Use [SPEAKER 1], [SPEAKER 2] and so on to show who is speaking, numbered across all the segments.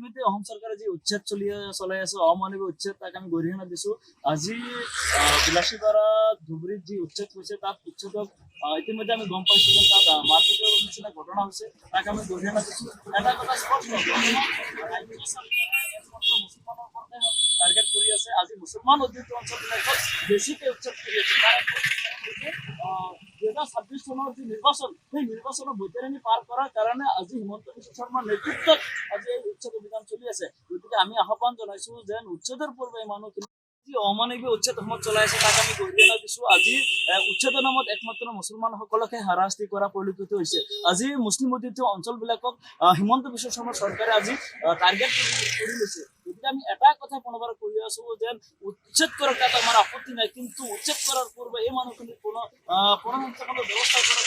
[SPEAKER 1] ইতিমধ্যে অসম চৰকাৰে যি উচ্ছেদ চলাই আছে অমানৱীয় উচ্ছেদ তাক আমি গৰিহণা দিছো। আজি বিলাসীপাৰা ধুবুৰীত যি উচ্ছেদ হৈছে তাত উচ্ছেদক ইতিমধ্যে আমি গম পাইছো যে তাত মাৰপিটৰ নিচিনা ঘটনা হৈছে, তাক আমি গৰিহণা দিছো। এটা কথা স্পষ্ট, মুছলমানৰ ওপৰতে টাৰ্গেট কৰি আছে। আজি মুছলমান অধ্যুষিত অঞ্চলবিলাকত বেছিকৈ উচ্ছেদ কৰি আছে। তাৰ 2026 চনৰ যি নিৰ্বাচন, সেই নিৰ্বাচনৰ বৈতৰণি পাৰ কৰাৰ কাৰণে আজি হিমন্ত বিশ্ব শৰ্মাৰ নেতৃত্বত আজি এই উচ্ছেদ অভিযান চলি আছে। গতিকে আমি আহ্বান জনাইছো যে উচ্ছেদৰ পূৰ্বে এই মানুহখিনি যি অমানৱীয় উচ্ছেদ অসমত চলাই আছে তাক আমি গৰিহণা দিছো। আজি উচ্ছেদৰ নামত একমাত্ৰ মুছলমানসকলকহে হাৰাশাস্তি কৰা পৰিলক্ষিত হৈছে। আজি মুছলিম অধ্যুষিত অঞ্চলবিলাকক হিমন্ত বিশ্ব শৰ্মা চৰকাৰে আজি টাৰ্গেট কৰি লৈছে। গতিকে আমি এটা কথা পুনৰবাৰ কৈ আছো যে উচ্ছেদ কৰাৰ তাত আমাৰ আপত্তি নাই, কিন্তু উচ্ছেদ কৰাৰ পূৰ্বে এই মানুহখিনিক পুনৰুত্থাপনৰ ব্যৱস্থা কৰক,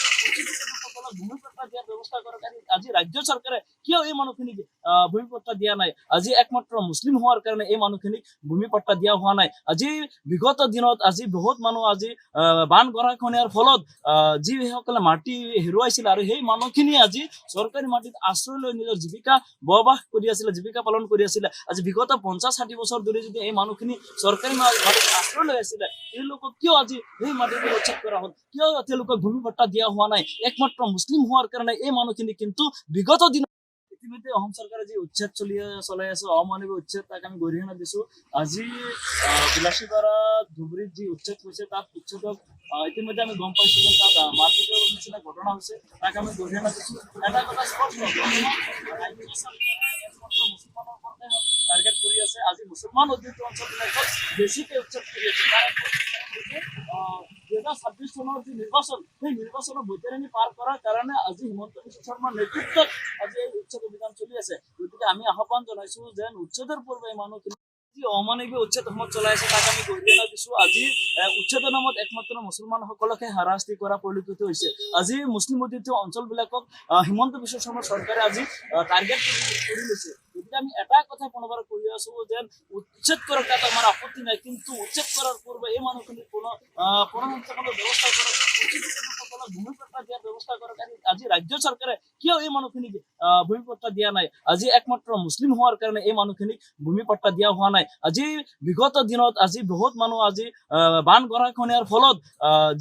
[SPEAKER 1] ভূমিপট্টা দিয়াৰ ব্যৱস্থা কৰক। আজি ৰাজ্য চৰকাৰে কিয় এই মানুহখিনিক ভূমিপট্টা দিয়া নাই? আজি একমাত্ৰ মুছলিম হোৱাৰ কাৰণে এই মানুহখিনিক ভূমিপট্টা দিয়া হোৱা নাই। আজি বিগত দিনত আজি বহুত মানুহ আজি বান গৰাখহনীয়াৰ ফলত যিসকলে মাটি হেৰুৱাইছিল আৰু সেই মানুহখিনিয়ে আজি চৰকাৰী মাটিত আশ্ৰয় লৈ নিজৰ জীৱিকা বৰবাহ কৰি আছিলে, জীৱিকা পালন কৰি আছিলে। আজি বিগত 50-60 বছৰ ধৰি যদি এই মানুহখিনি চৰকাৰী মাটিত আশ্ৰয় লৈ আছিলে, তেওঁলোকক কিয় আজি সেই মাটিবোৰ উচ্ছেদ কৰা হ'ল? কিয় তেওঁলোকক ভূমিপট্টা দিয়া হোৱা নাই? একমাত্ৰ মুছলিম হোৱাৰ কাৰণে এই মানুহখিনি কিন্তু বিগত দিনত ইতিমধ্যে অসম চৰকাৰে যি উচ্ছেদ চলাই আছে অমানৱীয় উচ্ছেদ তাক আমি গৰিহণা দিছো। আজি বিলাসীপাৰা ধুবুৰীত যি উচ্ছেদ হৈছে তাত উচ্ছেদক ইতিমধ্যে আমি গম পাইছো যে তাত মাৰপিটৰ নিচিনা ঘটনা হৈছে, তাক আমি গৰিহণা দিছো। এটা কথা স্পষ্ট, মুছলমানৰ ওপৰতে টাৰ্গেট কৰি আছে। আজি মুছলমান অধ্যুষিত অঞ্চলবিলাকত বেছিকৈ উচ্ছেদ কৰি আছে। তাৰ 2026 চনৰ যি নিৰ্বাচন, সেই নিৰ্বাচনৰ বৈতৰণি পাৰ কৰাৰ কাৰণে আজি হিমন্ত বিশ্ব শৰ্মাৰ নেতৃত্বত আজি এই উচ্ছেদ অভিযান চলি আছে। গতিকে আমি আহ্বান জনাইছো যে উচ্ছেদৰ পূৰ্বে এই মানুহখিনি যি অমানৱীয় উচ্ছেদ অসমত চলাই আছে তাক আমি গৰিহণা দিছো। আজি উচ্ছেদৰ নামত একমাত্ৰ মুছলমানসকলকহে হাৰাশাস্তি কৰা পৰিলক্ষিত হৈছে। আজি মুছলিম অধ্যুষিত অঞ্চলবিলাকক হিমন্ত বিশ্ব শৰ্মা চৰকাৰে আজি টাৰ্গেট কৰি লৈছে। গতিকে আমি এটা কথা পুনৰবাৰ কৈ আছো যে উচ্ছেদ কৰাৰ তাত আমাৰ আপত্তি নাই, কিন্তু উচ্ছেদ কৰাৰ পূৰ্বে এই মানুহখিনিক পুনৰুত্থাপনৰ ব্যৱস্থা কৰক, ভূমিপট্টা দিয়াৰ ব্যৱস্থা কৰক। আজি ৰাজ্য চৰকাৰে কিয় এই মানুহখিনিক ভূমিপট্টা দিয়া নাই? আজি একমাত্ৰ মুছলিম হোৱাৰ কাৰণে এই মানুহখিনিক ভূমিপট্টা দিয়া হোৱা নাই। আজি বিগত দিনত আজি বহুত মানুহ আজি বান গৰাখহনীয়াৰ ফলত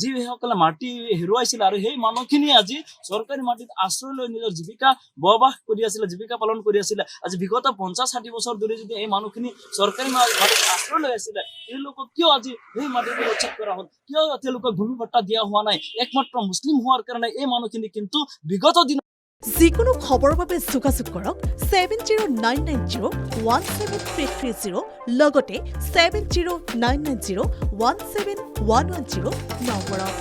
[SPEAKER 1] যিসকলে মাটি হেৰুৱাইছিল আৰু সেই মানুহখিনিয়ে আজি চৰকাৰী মাটিত আশ্ৰয় লৈ নিজৰ জীৱিকা বৰবাহ কৰি আছিলে, জীৱিকা পালন কৰি আছিলে। আজি বিগত 50-60 বছৰ ধৰি যদি এই মানুহখিনি চৰকাৰী মাটিত আশ্ৰয় লৈ আছিলে, তেওঁলোকক কিয় আজি সেই মাটিবোৰ উচ্ছেদ কৰা হ'ল? কিয় তেওঁলোকক ভূমিপট্টা দিয়া হোৱা নাই? একমাত্ৰ মুছলিম হোৱাৰ কাৰণে এই মানুহখিনি কিন্তু বিগত দিনত
[SPEAKER 2] যিকোনো খবৰৰ বাবে যোগাযোগ কৰক 7099017330 লগতে 7099017110 নম্বৰত।